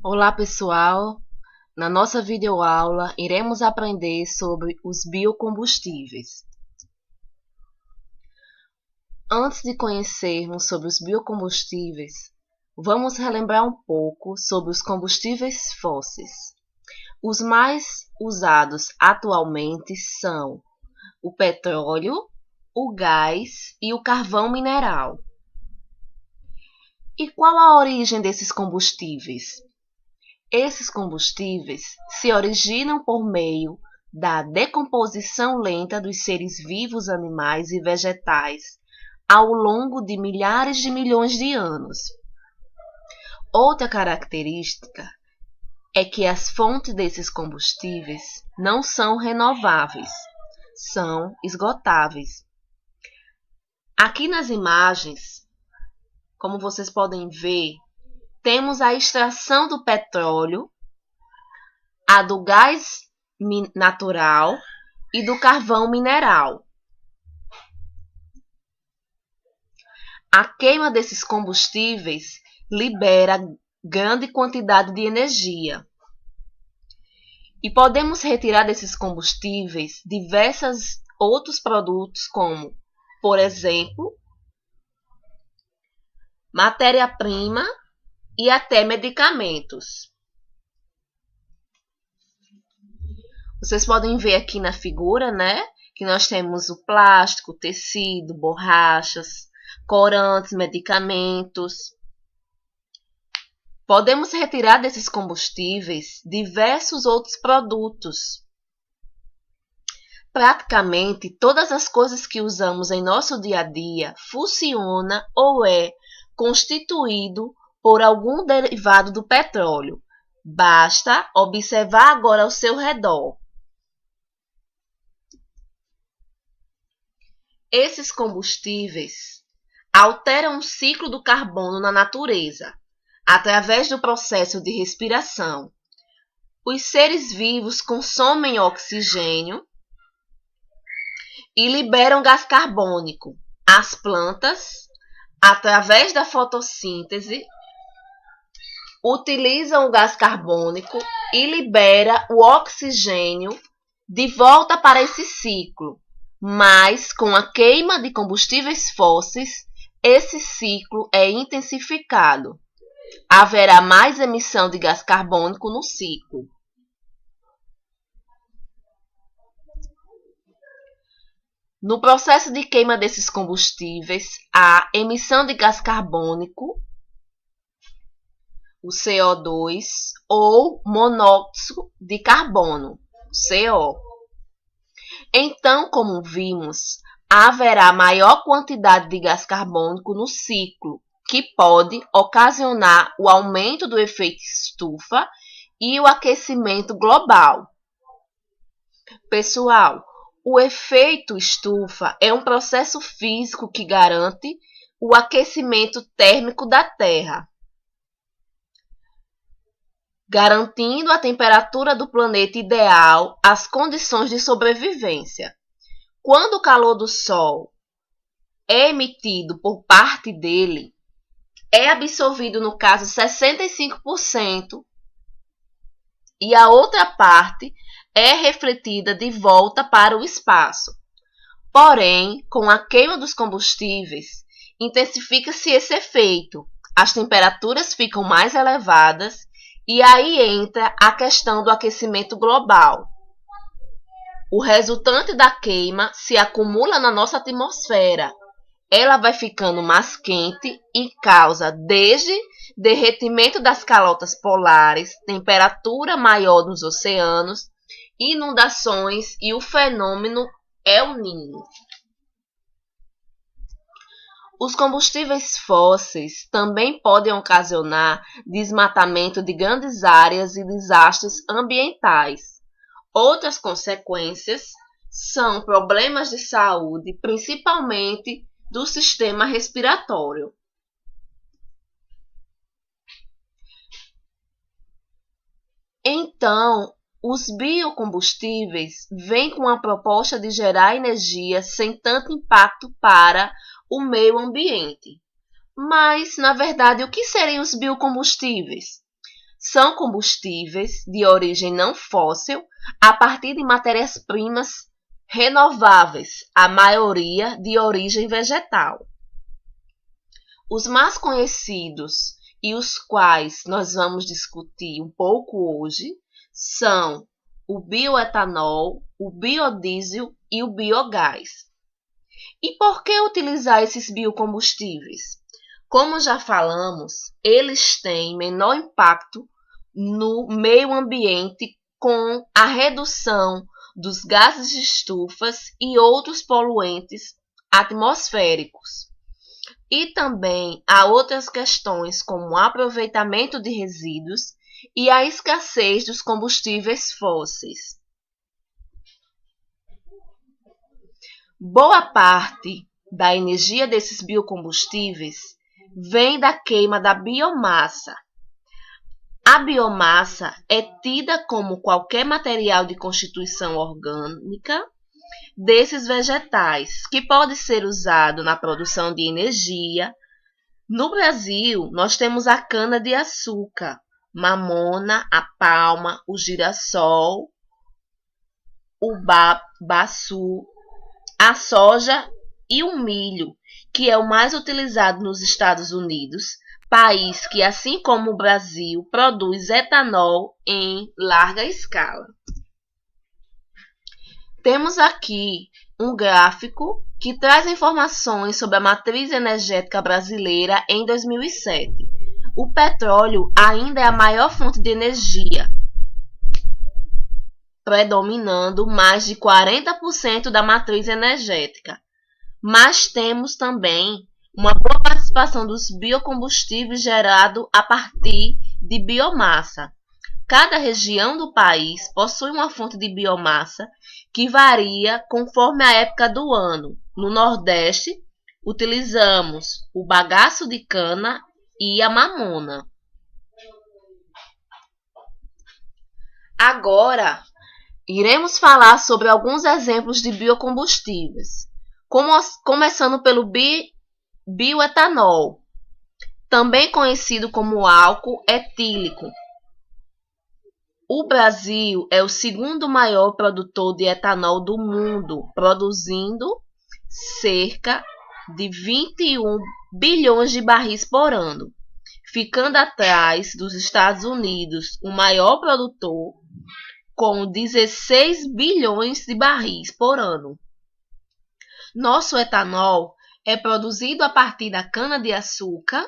Olá pessoal, na nossa videoaula iremos aprender sobre os biocombustíveis. Antes de conhecermos sobre os biocombustíveis, vamos relembrar um pouco sobre os combustíveis fósseis. Os mais usados atualmente são o petróleo, o gás e o carvão mineral. E qual a origem desses combustíveis? Esses combustíveis se originam por meio da decomposição lenta dos seres vivos, animais e vegetais ao longo de milhares de milhões de anos. Outra característica é que as fontes desses combustíveis não são renováveis, são esgotáveis. Aqui nas imagens, como vocês podem ver, temos a extração do petróleo, a do gás natural e do carvão mineral. A queima desses combustíveis libera grande quantidade de energia. E podemos retirar desses combustíveis diversos outros produtos, como, por exemplo, matéria-prima e até medicamentos. Vocês podem ver aqui na figura, que nós temos o plástico, tecido, borrachas, corantes, medicamentos. Podemos retirar desses combustíveis diversos outros produtos. Praticamente todas as coisas que usamos em nosso dia a dia funcionam ou é constituído por algum derivado do petróleo. Basta observar agora ao seu redor. Esses combustíveis alteram o ciclo do carbono na natureza, através do processo de respiração. Os seres vivos consomem oxigênio e liberam gás carbônico. As plantas, através da fotossíntese, utilizam o gás carbônico e liberam o oxigênio de volta para esse ciclo. Mas, com a queima de combustíveis fósseis, esse ciclo é intensificado. Haverá mais emissão de gás carbônico no ciclo. No processo de queima desses combustíveis, há emissão de gás carbônico, o CO2, ou monóxido de carbono, CO. Então, como vimos, haverá maior quantidade de gás carbônico no ciclo, que pode ocasionar o aumento do efeito estufa e o aquecimento global. Pessoal, o efeito estufa é um processo físico que garante o aquecimento térmico da Terra, garantindo a temperatura do planeta ideal às condições de sobrevivência. Quando o calor do Sol é emitido por parte dele, é absorvido, no caso, 65%, e a outra parte é refletida de volta para o espaço. Porém, com a queima dos combustíveis, intensifica-se esse efeito, as temperaturas ficam mais elevadas e aí entra a questão do aquecimento global. O resultante da queima se acumula na nossa atmosfera. Ela vai ficando mais quente e causa desde derretimento das calotas polares, temperatura maior nos oceanos, inundações e o fenômeno El Niño. Os combustíveis fósseis também podem ocasionar desmatamento de grandes áreas e desastres ambientais. Outras consequências são problemas de saúde, principalmente do sistema respiratório. Então, os biocombustíveis vêm com a proposta de gerar energia sem tanto impacto para o meio ambiente. Mas, na verdade, o que seriam os biocombustíveis? são combustíveis de origem não fóssil a partir de matérias-primas renováveis, a maioria de origem vegetal. Os mais conhecidos e os quais nós vamos discutir um pouco hoje são o bioetanol, o biodiesel e o biogás. E por que utilizar esses biocombustíveis? Como já falamos, eles têm menor impacto no meio ambiente com a redução dos gases de estufas e outros poluentes atmosféricos. E também há outras questões como o aproveitamento de resíduos e a escassez dos combustíveis fósseis. Boa parte da energia desses biocombustíveis vem da queima da biomassa. A biomassa é tida como qualquer material de constituição orgânica desses vegetais, que pode ser usado na produção de energia. No Brasil, nós temos a cana-de-açúcar, mamona, a palma, o girassol, o babaçu, a soja e o milho, que é o mais utilizado nos Estados Unidos, país que, assim como o Brasil, produz etanol em larga escala. Temos aqui um gráfico que traz informações sobre a matriz energética brasileira em 2007. O petróleo ainda é a maior fonte de energia, predominando mais de 40% da matriz energética. Mas temos também uma boa participação dos biocombustíveis gerados a partir de biomassa. Cada região do país possui uma fonte de biomassa que varia conforme a época do ano. No Nordeste, utilizamos o bagaço de cana e a mamona. Agora, iremos falar sobre alguns exemplos de biocombustíveis, começando pelo bioetanol, também conhecido como álcool etílico. O Brasil é o segundo maior produtor de etanol do mundo, produzindo cerca de 21 bilhões de barris por ano, ficando atrás dos Estados Unidos, o maior produtor, com 16 bilhões de barris por ano. Nosso etanol é produzido a partir da cana-de-açúcar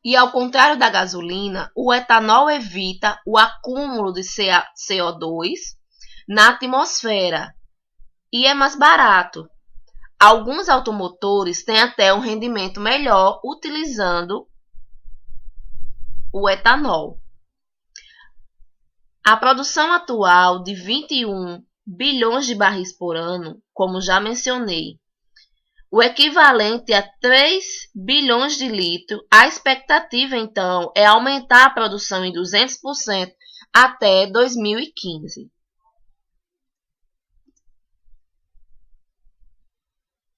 e, ao contrário da gasolina, o etanol evita o acúmulo de CO2 na atmosfera e é mais barato. Alguns automotores têm até um rendimento melhor utilizando o etanol. A produção atual de 21 bilhões de barris por ano, como já mencionei, o equivalente a 3 bilhões de litros, a expectativa, então, é aumentar a produção em 200% até 2015.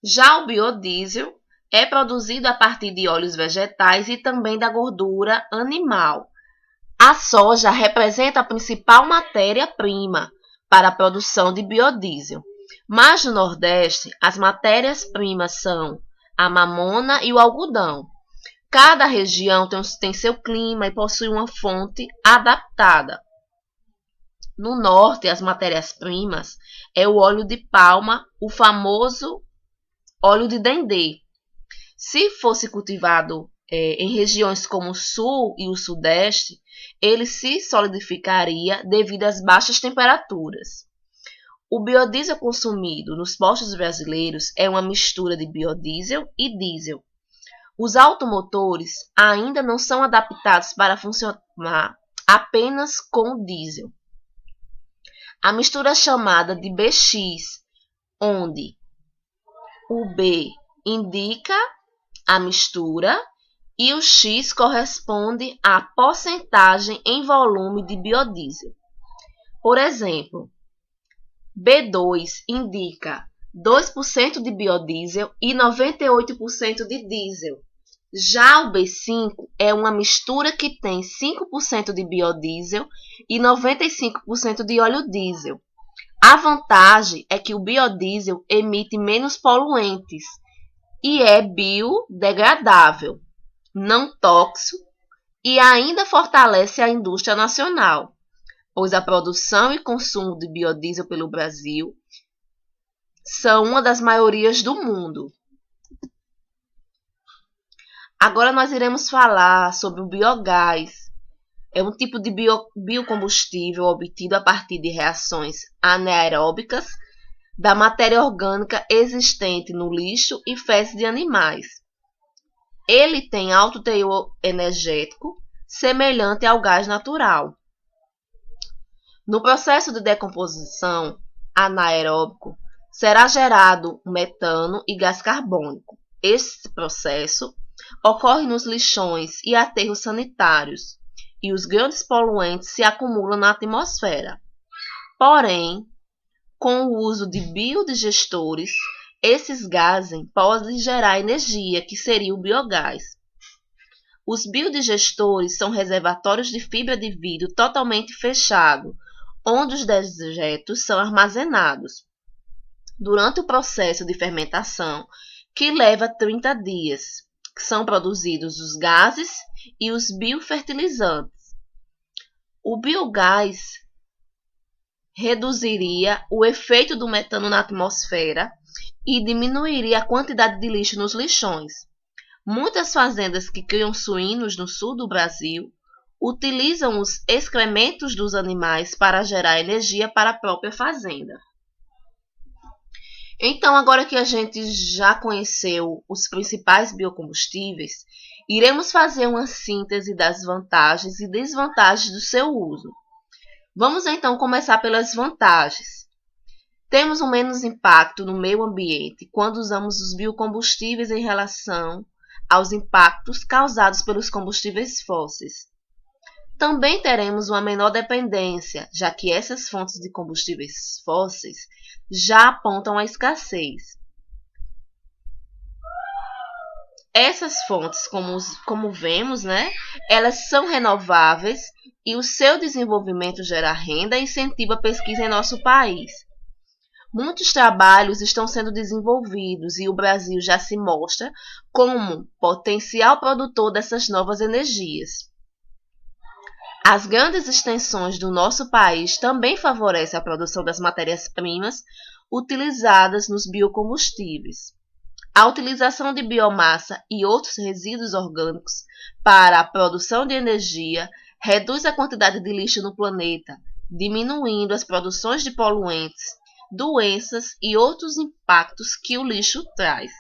Já o biodiesel é produzido a partir de óleos vegetais e também da gordura animal. A soja representa a principal matéria-prima para a produção de biodiesel. Mas no Nordeste, as matérias-primas são a mamona e o algodão. Cada região tem seu clima e possui uma fonte adaptada. No Norte, as matérias-primas é o óleo de palma, o famoso óleo de dendê. Se fosse cultivado em regiões como o Sul e o Sudeste, ele se solidificaria devido às baixas temperaturas. O biodiesel consumido nos postos brasileiros é uma mistura de biodiesel e diesel. Os automotores ainda não são adaptados para funcionar apenas com diesel. A mistura é chamada de BX, onde o B indica a mistura e o X corresponde à porcentagem em volume de biodiesel. Por exemplo, B2 indica 2% de biodiesel e 98% de diesel. Já o B5 é uma mistura que tem 5% de biodiesel e 95% de óleo diesel. A vantagem é que o biodiesel emite menos poluentes e é biodegradável, não tóxico e ainda fortalece a indústria nacional, pois a produção e consumo de biodiesel pelo Brasil são uma das maiorias do mundo. Agora nós iremos falar sobre o biogás. É um tipo de biocombustível obtido a partir de reações anaeróbicas da matéria orgânica existente no lixo e fezes de animais. Ele tem alto teor energético, semelhante ao gás natural. No processo de decomposição anaeróbico, será gerado metano e gás carbônico. Este processo ocorre nos lixões e aterros sanitários, e os grandes poluentes se acumulam na atmosfera. Porém, com o uso de biodigestores, esses gases podem gerar energia, que seria o biogás. Os biodigestores são reservatórios de fibra de vidro totalmente fechado, onde os dejetos são armazenados. Durante o processo de fermentação, que leva 30 dias, são produzidos os gases e os biofertilizantes. O biogás reduziria o efeito do metano na atmosfera e diminuiria a quantidade de lixo nos lixões. Muitas fazendas que criam suínos no sul do Brasil utilizam os excrementos dos animais para gerar energia para a própria fazenda. Então, agora que a gente já conheceu os principais biocombustíveis, iremos fazer uma síntese das vantagens e desvantagens do seu uso. Vamos então começar pelas vantagens. Temos um menos impacto no meio ambiente quando usamos os biocombustíveis em relação aos impactos causados pelos combustíveis fósseis. Também teremos uma menor dependência, já que essas fontes de combustíveis fósseis já apontam a escassez. Essas fontes, como vemos, elas são renováveis e o seu desenvolvimento gera renda e incentiva a pesquisa em nosso país. Muitos trabalhos estão sendo desenvolvidos e o Brasil já se mostra como potencial produtor dessas novas energias. As grandes extensões do nosso país também favorecem a produção das matérias-primas utilizadas nos biocombustíveis. A utilização de biomassa e outros resíduos orgânicos para a produção de energia reduz a quantidade de lixo no planeta, diminuindo as produções de poluentes, doenças e outros impactos que o lixo traz.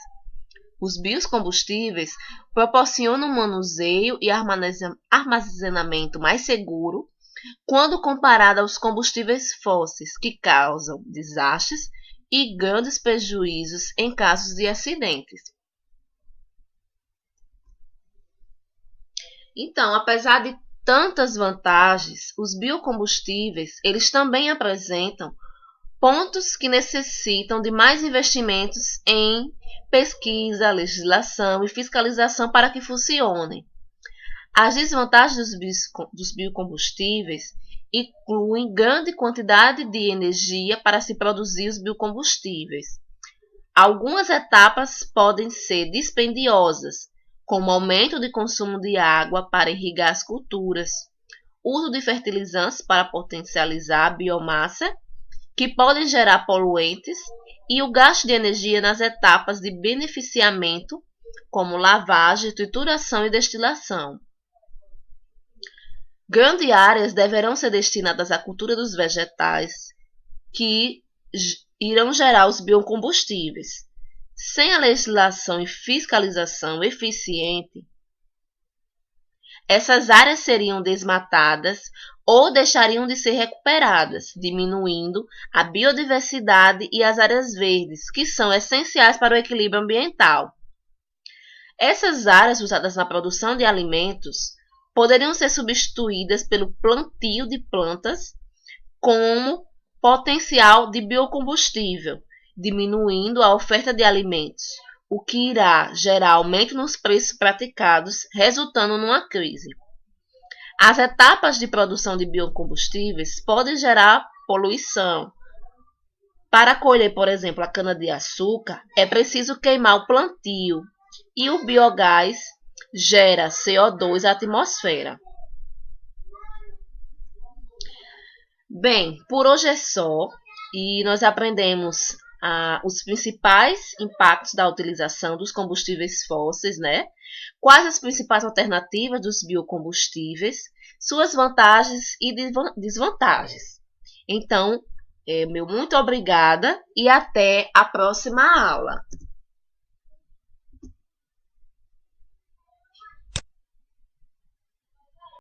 Os biocombustíveis proporcionam um manuseio e armazenamento mais seguro quando comparado aos combustíveis fósseis, que causam desastres e grandes prejuízos em casos de acidentes. Então, apesar de tantas vantagens, os biocombustíveis, eles também apresentam pontos que necessitam de mais investimentos em pesquisa, legislação e fiscalização para que funcionem. As desvantagens dos biocombustíveis incluem grande quantidade de energia para se produzir os biocombustíveis. Algumas etapas podem ser dispendiosas, como aumento de consumo de água para irrigar as culturas, uso de fertilizantes para potencializar a biomassa, que podem gerar poluentes, e o gasto de energia nas etapas de beneficiamento, como lavagem, trituração e destilação. Grandes áreas deverão ser destinadas à cultura dos vegetais, que irão gerar os biocombustíveis. Sem a legislação e fiscalização eficiente, essas áreas seriam desmatadas ou deixariam de ser recuperadas, diminuindo a biodiversidade e as áreas verdes, que são essenciais para o equilíbrio ambiental. Essas áreas usadas na produção de alimentos poderiam ser substituídas pelo plantio de plantas como potencial de biocombustível, diminuindo a oferta de alimentos. o que irá gerar aumento nos preços praticados, resultando numa crise. As etapas de produção de biocombustíveis podem gerar poluição. Para colher, por exemplo, a cana-de-açúcar, é preciso queimar o plantio e o biogás gera CO2 à atmosfera. Bem, por hoje é só e nós aprendemos os principais impactos da utilização dos combustíveis fósseis, né? Quais as principais alternativas dos biocombustíveis, suas vantagens e desvantagens. Então, meu muito obrigada e até a próxima aula.